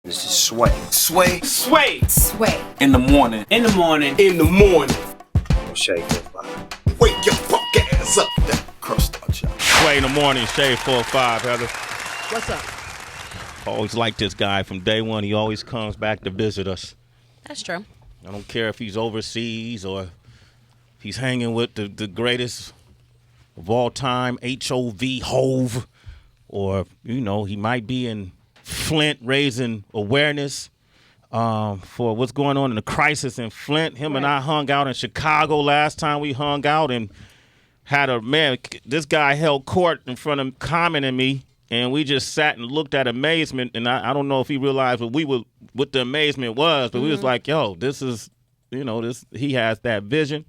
This is Sway. Sway. Sway. Sway. In the morning. In the morning. In the morning. Shade 45. Wake your fuck ass up. That crust out y'all. Sway in the morning, Shade 45, Heather. What's up? Always like this guy from day one. He always comes back to visit us. That's true. I don't care if he's overseas or if he's hanging with the greatest of all time, H.O.V. Hove, or, you know, he might be in Flint raising awareness for what's going on in the crisis in Flint. Him and I hung out in Chicago last time we hung out and this guy held court in front of Common and me, and we just sat and looked at amazement, and I don't know if he realized what the amazement was, but we was like, yo, this is, he has that vision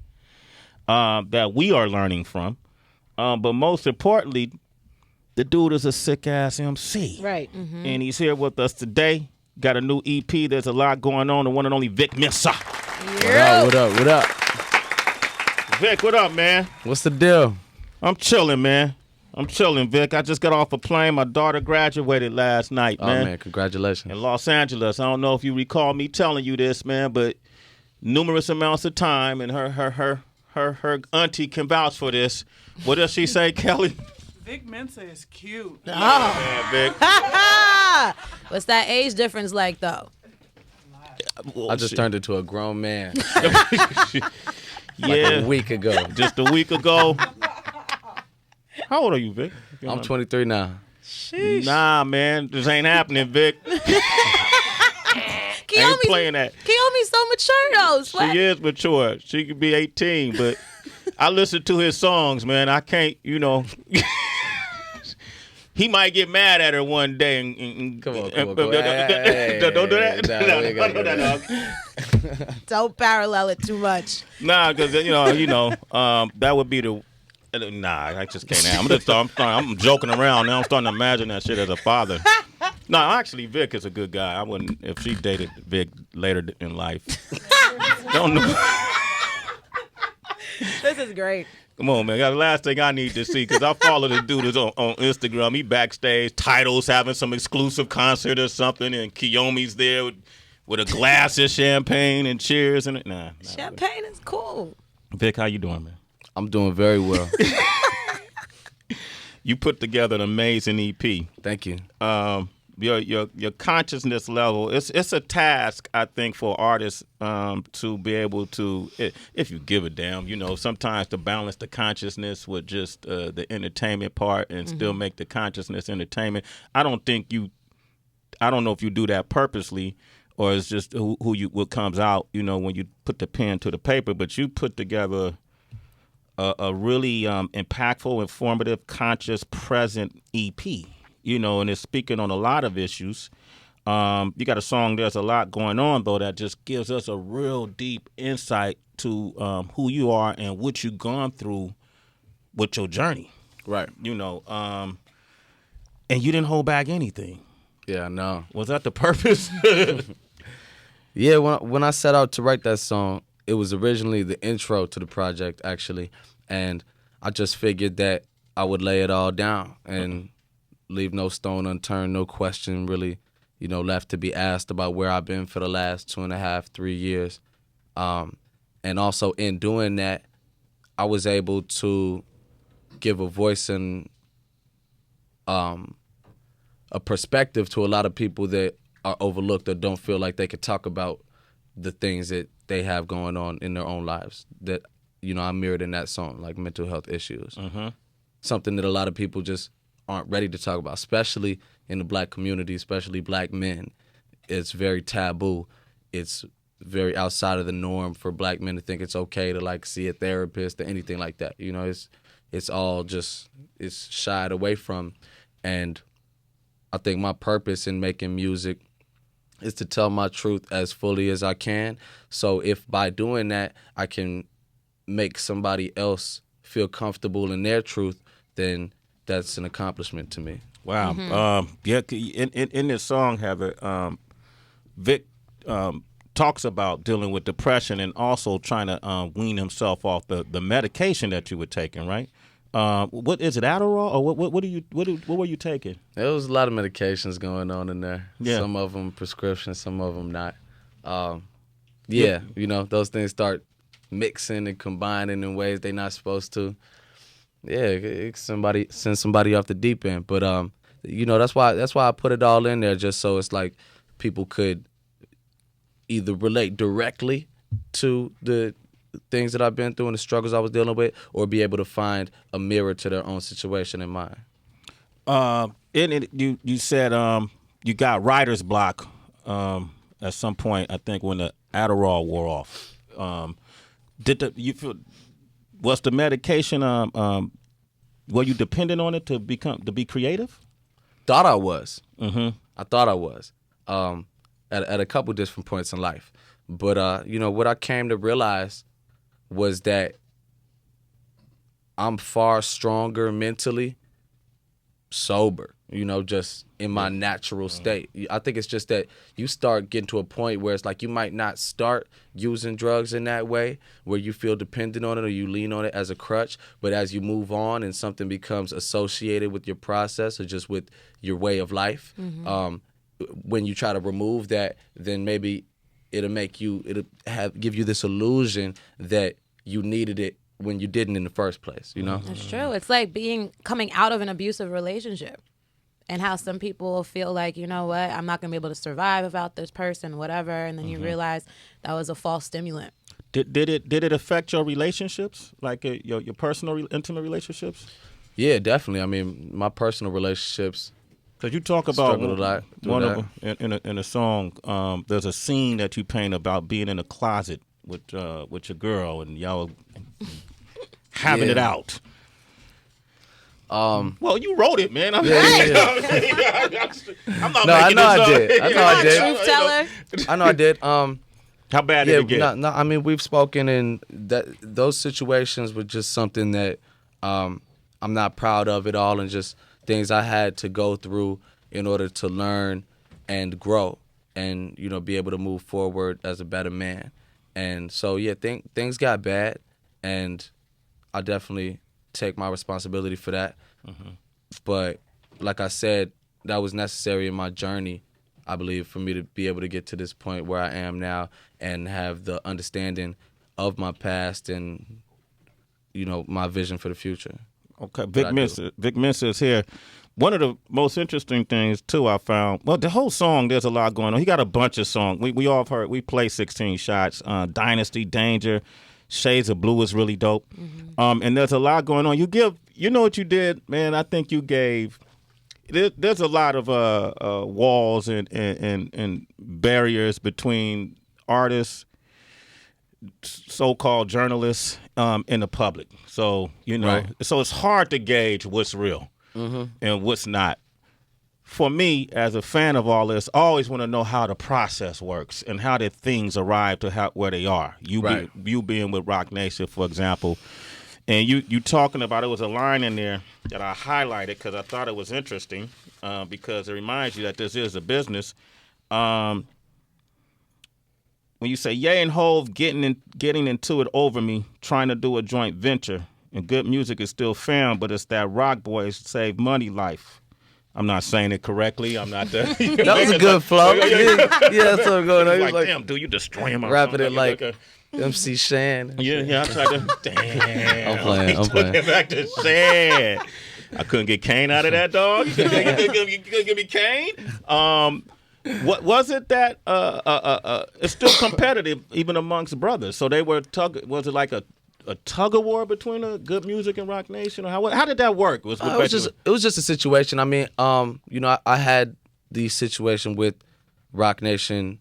that we are learning from. But most importantly, the dude is a sick-ass MC. Right. Mm-hmm. And he's here with us today. Got a new EP. There's a lot going on. The one and only Vic Mensa. Yeah. What up? Vic, what up, man? What's the deal? I'm chilling, man. Vic. I just got off a plane. My daughter graduated last night, man. Oh, man, congratulations. In Los Angeles. I don't know if you recall me telling you this, man, but numerous amounts of time, and her auntie can vouch for this. What does she say, Kelly? Vic Mensa is cute. Oh. Man, Vic. What's that age difference like, though? I just turned into a grown man Yeah. a week ago. Just a week ago. How old are you, Vic? I'm 23 now. Sheesh. Nah, man. This ain't happening, Vic. Ain't playing that. Kiyomi's so mature, though. Sway. She is mature. She could be 18, but I listen to his songs, man. I can't, he might get mad at her one day. And Come on. Don't do that. No. Don't parallel it too much. Nah, because that would be the. Nah, I just can't. I'm joking around now. I'm starting to imagine that shit as a father. No, actually, Vic is a good guy. I wouldn't if she dated Vic later in life. Don't know. This is great. Come on, man. That's the last thing I need to see, because I follow this dude on Instagram. He backstage, Titles having some exclusive concert or something, and Kiyomi's there with a glass of champagne and cheers. And nah. Champagne is cool. Vic, how you doing, man? I'm doing very well. You put together an amazing EP. Thank you. Your consciousness level, it's a task, I think, for artists to be able to, if you give a damn, sometimes to balance the consciousness with just the entertainment part and still make the consciousness entertainment. I don't know if you do that purposely or it's just what comes out, when you put the pen to the paper, but you put together a really impactful, informative, conscious, present EP. And it's speaking on a lot of issues. You got a song, There's a Lot Going On, though, that just gives us a real deep insight to who you are and what you've gone through with your journey. Right. And you didn't hold back anything. Yeah, no. Was that the purpose? Yeah, when I set out to write that song, it was originally the intro to the project, actually. And I just figured that I would lay it all down and leave no stone unturned, no question really, left to be asked about where I've been for the last 2.5, 3 years. And also in doing that, I was able to give a voice and a perspective to a lot of people that are overlooked or don't feel like they could talk about the things that they have going on in their own lives that, I mirrored in that song, like mental health issues. Mm-hmm. Something that a lot of people just aren't ready to talk about, especially in the black community, especially black men. It's very taboo. It's very outside of the norm for black men to think it's okay to see a therapist or anything like that. It's all just, it's shied away from. And I think my purpose in making music is to tell my truth as fully as I can. So if by doing that, I can make somebody else feel comfortable in their truth, then that's an accomplishment to me. Wow. In this song, Heather, Vic talks about dealing with depression and also trying to wean himself off the medication that you were taking, right? What is it, Adderall, or what were you taking? There was a lot of medications going on in there. Yeah. Some of them prescription, some of them not. Yeah, you know, those things start mixing and combining in ways they're not supposed to. Yeah, it send somebody off the deep end. But you know, that's why I put it all in there, just so it's like people could either relate directly to the things that I've been through and the struggles I was dealing with, or be able to find a mirror to their own situation in mine. You said you got writer's block at some point, I think, when the Adderall wore off. Was the medication were you dependent on it to be creative? Thought I was. Mm-hmm. I thought I was. At a couple different points in life. But you know, what I came to realize was that I'm far stronger mentally sober, you know, just in my natural state. I think it's just that you start getting to a point where it's like you might not start using drugs in that way where you feel dependent on it or you lean on it as a crutch, but as you move on and something becomes associated with your process or just with your way of life, when you try to remove that, then maybe it'll give you this illusion that you needed it when you didn't in the first place, you know? That's true. It's like coming out of an abusive relationship, and how some people feel like, you know what, I'm not going to be able to survive without this person, whatever, and then you realize that was a false stimulant. Did it affect your relationships, like your personal intimate relationships? Yeah, definitely. I mean, my personal relationships. Because you talk about struggled a lot one of them in a song. There's a scene that you paint about being in a closet with your girl and y'all having it out. Well, you wrote it, man. I'm not making I know I this did. up. I know I did. Truth teller. I know I did. How bad did it get? No, I mean, we've spoken, and those situations were just something that I'm not proud of at all, and just things I had to go through in order to learn and grow and, you know, be able to move forward as a better man. And so, yeah, things got bad, and I definitely take my responsibility for that. But like I said, that was necessary in my journey, I believe, for me to be able to get to this point where I am now and have the understanding of my past and, you know, my vision for the future. Okay, Vic Mensa is here. One of the most interesting things, too, I found, well, the whole song, there's a lot going on. He got a bunch of songs. We all heard, we play 16 Shots, Dynasty, Danger, Shades of Blue is really dope. And there's a lot going on. You know what you did, man? I think you gave, there's a lot of walls and barriers between artists, so-called journalists, and the public. So, you know, Right. So it's hard to gauge what's real and what's not. For me, as a fan of all this, I always want to know how the process works and how did things arrive to where they are. You being with Rock Nation, for example, and you talking about, it was a line in there that I highlighted because I thought it was interesting because it reminds you that this is a business. When you say, Ye and Hove getting into it over me, trying to do a joint venture, and good music is still found, but it's that Rock Boys Save Money life. I'm not saying it correctly. I'm not the. That was a good flow. Yeah, that's what I'm going on. He was Like, damn, dude, you destroying my rapping song. it like MC Shan. Yeah, I tried to. Damn. I'm playing. Get back to Shan. I couldn't get Kane out of that, dog. You couldn't give me Kane. What was it that it's still competitive even amongst brothers? So they were was it like a tug of war between Good Music and Rock Nation, or how did that work? It was just a situation. I mean, I had the situation with Rock Nation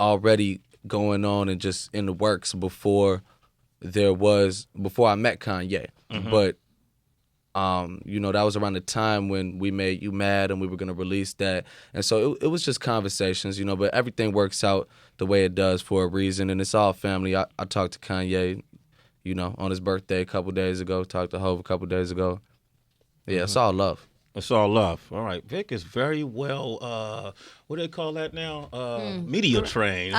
already going on and just in the works before I met Kanye. But that was around the time when we made You Mad and we were gonna release that, and so it was just conversations, but everything works out the way it does for a reason, and it's all family. I talked to Kanye, on his birthday a couple days ago. Talked to Hov a couple days ago. Yeah, it's all love. It's all love. All right. Vic is very well, what do they call that now? Media trained.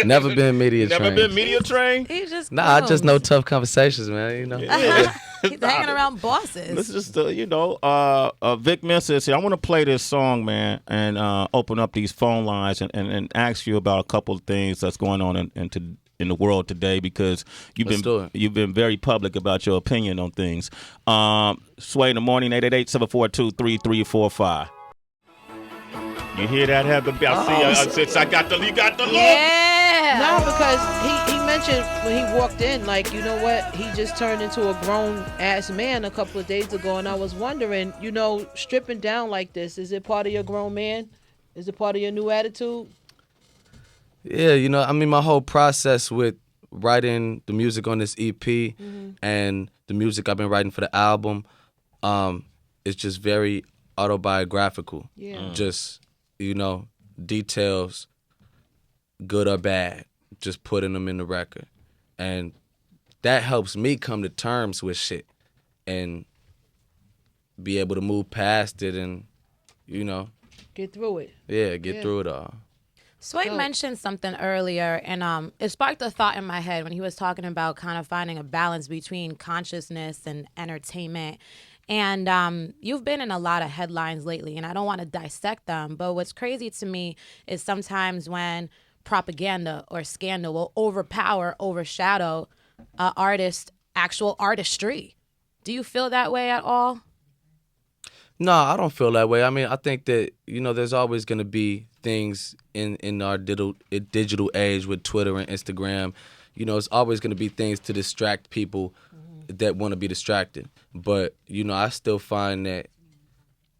Never been media trained. Never been media trained? He just I just know tough conversations, man. Yeah. He's hanging around bosses. This is just, Vic Mensa is here. I want to play this song, man, and open up these phone lines and ask you about a couple of things that's going on in the world today, because you've been very public about your opinion on things. Sway in the morning, 888-742-3345. You hear that, Heather? I see. You got the look. Yeah. No, because he mentioned when he walked in, like, you know what? He just turned into a grown-ass man a couple of days ago, and I was wondering, stripping down like this, is it part of your grown man? Is it part of your new attitude? Yeah, my whole process with writing the music on this EP and the music I've been writing for the album is just very autobiographical. Yeah. Just, details, good or bad, just putting them in the record. And that helps me come to terms with shit and be able to move past it and, Get through it. Yeah, get through it all. Sway mentioned something earlier, and it sparked a thought in my head when he was talking about kind of finding a balance between consciousness and entertainment. And you've been in a lot of headlines lately, and I don't want to dissect them, but what's crazy to me is sometimes when propaganda or scandal will overshadow an artist's actual artistry. Do you feel that way at all? No, I don't feel that way. I mean, I think that, there's always going to be things in our digital age with Twitter and Instagram. It's always going to be things to distract people that want to be distracted. But, I still find that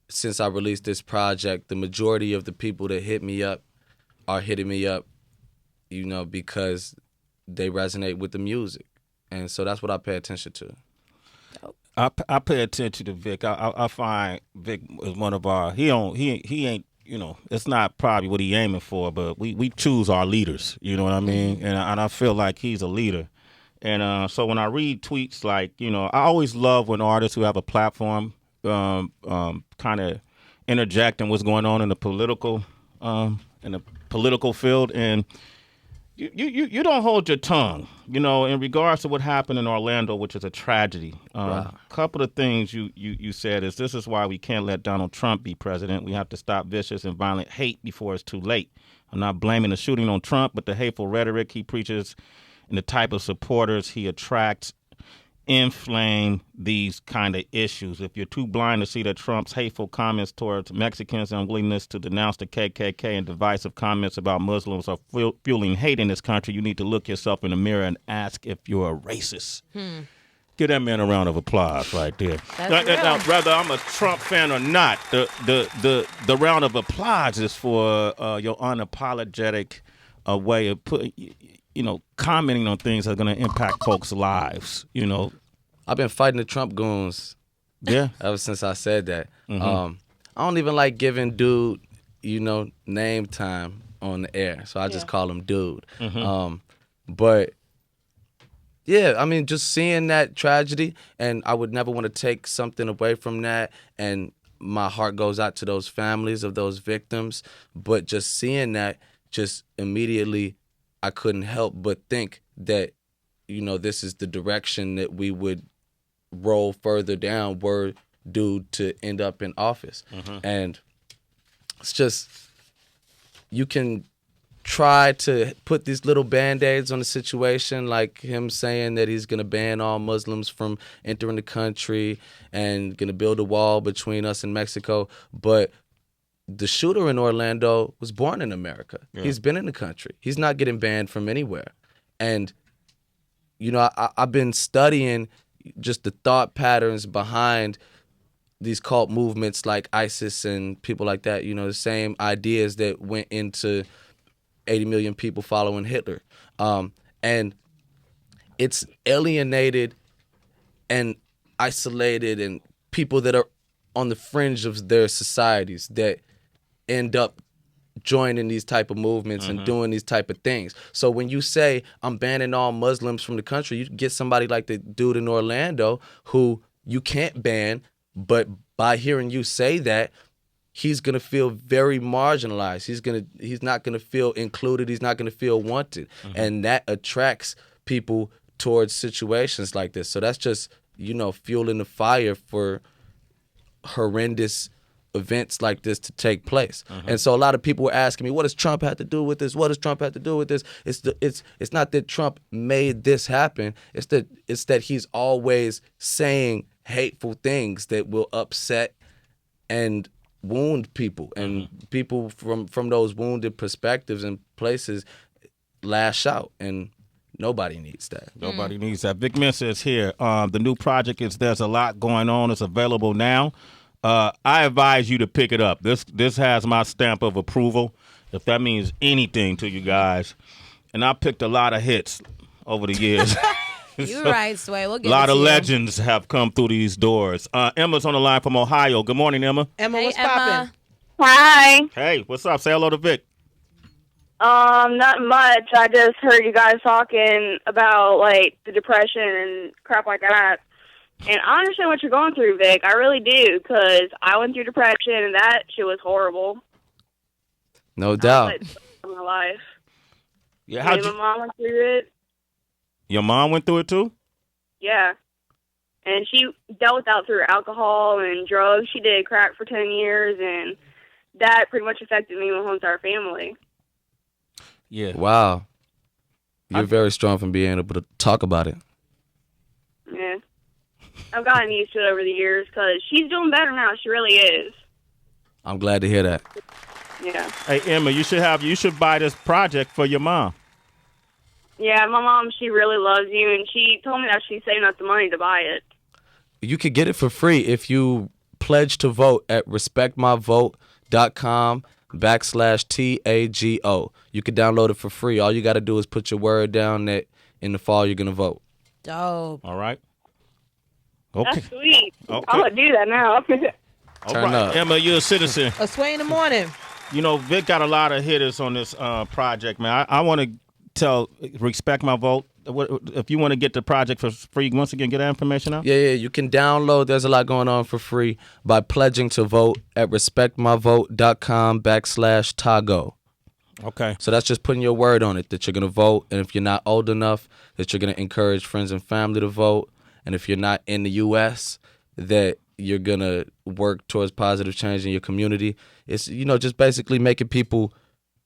since I released this project, the majority of the people that hit me up are hitting me up, because they resonate with the music. And so that's what I pay attention to. I pay attention to Vic. I find Vic is one of our. He ain't. It's not probably what he aiming for, but we choose our leaders. You know what I mean? And I feel like he's a leader. And so when I read tweets, like I always love when artists who have a platform, kind of interject in what's going on in the political field. And you don't hold your tongue, in regards to what happened in Orlando, which is a tragedy. A couple of things you said is this is why we can't let Donald Trump be president. We have to stop vicious and violent hate before it's too late. I'm not blaming the shooting on Trump, but the hateful rhetoric he preaches and the type of supporters he attracts inflame these kind of issues. If you're too blind to see that Trump's hateful comments towards Mexicans and unwillingness to denounce the KKK and divisive comments about Muslims are fueling hate in this country, you need to look yourself in the mirror and ask if you're a racist. Give that man a round of applause right there. Now, whether I'm a Trump fan or not, the round of applause is for your unapologetic way of commenting on things that are going to impact folks' lives. I've been fighting the Trump goons. Yeah. Ever since I said that. I don't even like giving dude, name time on the air. So I just call him dude. But yeah, I mean, just seeing that tragedy, and I would never want to take something away from that. And my heart goes out to those families of those victims. But just seeing that, just immediately, I couldn't help but think that, this is the direction that we would roll further down were dude to end up in office. And it's just, you can try to put these little Band-Aids on the situation, like him saying that he's going to ban all Muslims from entering the country and going to build a wall between us and Mexico. But the shooter in Orlando was born in America. Yeah. He's been in the country. He's not getting banned from anywhere. And, I've been studying just the thought patterns behind these cult movements like ISIS and people like that, the same ideas that went into 80 million people following Hitler. And it's alienated and isolated and people that are on the fringe of their societies that end up joining these type of movements and doing these type of things. So when you say, I'm banning all Muslims from the country, you get somebody like the dude in Orlando who you can't ban, but by hearing you say that, he's going to feel very marginalized. He's not going to feel included. He's not going to feel wanted. And that attracts people towards situations like this. So that's just fueling the fire for horrendous events like this to take place. And so a lot of people were asking me, what does Trump have to do with this? What does Trump have to do with this? It's not that Trump made this happen. It's that he's always saying hateful things that will upset and wound people, and people from those wounded perspectives and places lash out, and nobody needs that. Nobody needs that. Vic Mensa is here. The new project is There's a Lot Going On. It's available now. I advise you to pick it up. This has my stamp of approval, if that means anything to you guys. And I picked a lot of hits over the years. You're right, Sway. We'll get a lot of you. legends have come through these doors. Emma's on the line from Ohio. Good morning, Emma. Emma, Hey, what's Emma. poppin'? Hi. Hey, what's up? Say hello to Vic. Not much. I just heard you guys talking about, like, the depression and crap like that. And I understand what you're going through, Vic. I really do, because I went through depression, and that shit was horrible. No doubt. In my life. Yeah, Me and my mom went through it. Your mom went through it too? Yeah. And she dealt with that through alcohol and drugs. She did crack for 10 years, and that pretty much affected me and my whole entire family. Yeah. Wow. You're very strong from being able to talk about it. Yeah. I've gotten used to it over the years because she's doing better now. She really is. I'm glad to hear that. Yeah. Hey, Emma, you should buy this project for your mom. Yeah, my mom, she really loves you, and she told me that she's saving up the money to buy it. You could get it for free if you pledge to vote at respectmyvote.com/TAGO. You can download it for free. All you got to do is put your word down that in the fall you're going to vote. Dope. All right. Okay. That's sweet. Okay. I'm going to do that now. Turn up. Emma, you're a citizen. A Sway in the morning. Vic got a lot of hitters on this project, man. I want to tell Respect My Vote. If you want to get the project for free, once again, get that information out. Yeah. You can download There's a Lot Going On for free by pledging to vote at respectmyvote.com/TAGO. Okay. So that's just putting your word on it that you're going to vote. And if you're not old enough, that you're going to encourage friends and family to vote. And if you're not in the U.S., that you're going to work towards positive change in your community. It's, just basically making people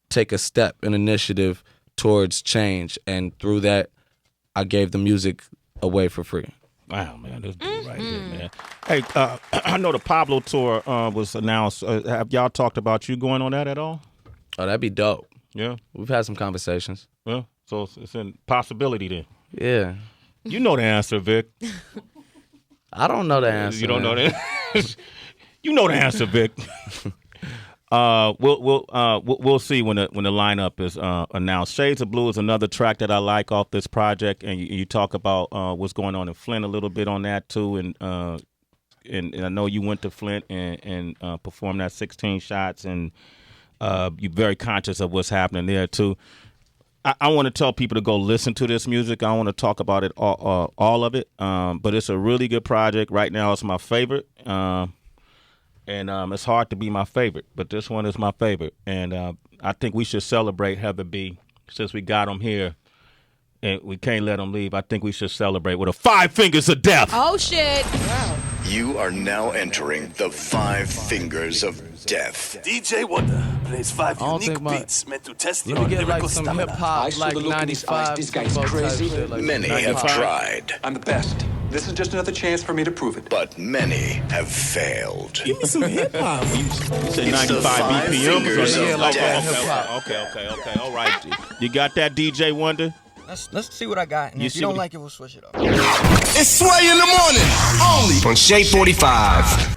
take a step, an initiative towards change. And through that, I gave the music away for free. Wow, man, this dude right here, man. Hey, I know the Pablo tour was announced. Have y'all talked about you going on that at all? Oh, that'd be dope. Yeah. We've had some conversations. Yeah. So it's a possibility then. Yeah. You know the answer, Vic. I don't know the answer. You don't know the You know the answer, Vic. We'll see when the lineup is announced. Shades of Blue is another track that I like off this project, and you talk about what's going on in Flint a little bit on that too, and I know you went to Flint and performed that 16 shots, and you're very conscious of what's happening there too. I want to tell people to go listen to this music. I want to talk about it all of it, but it's a really good project. Right now, it's my favorite. And it's hard to be my favorite, but this one is my favorite. And I think we should celebrate Heather B. Since we got him here and we can't let him leave. I think we should celebrate with a 5 fingers of death. Oh, shit. Wow. You are now entering the 5 fingers of death. DJ Wonder plays 5 don't unique think my- beats meant to test Let your me get lyrical like some stamina. hip-hop, like 95. This guy's crazy. Many have tried, I'm the best. This is just another chance for me to prove it. but many have failed. Give me some hip-hop. You say It's the 95 5 BPM? fingers of death. Okay. All right. You got that, DJ Wonder? Let's see what I got. And You if see you don't what- like it, we'll switch it up. It's Sway in the morning, only On Shade 45.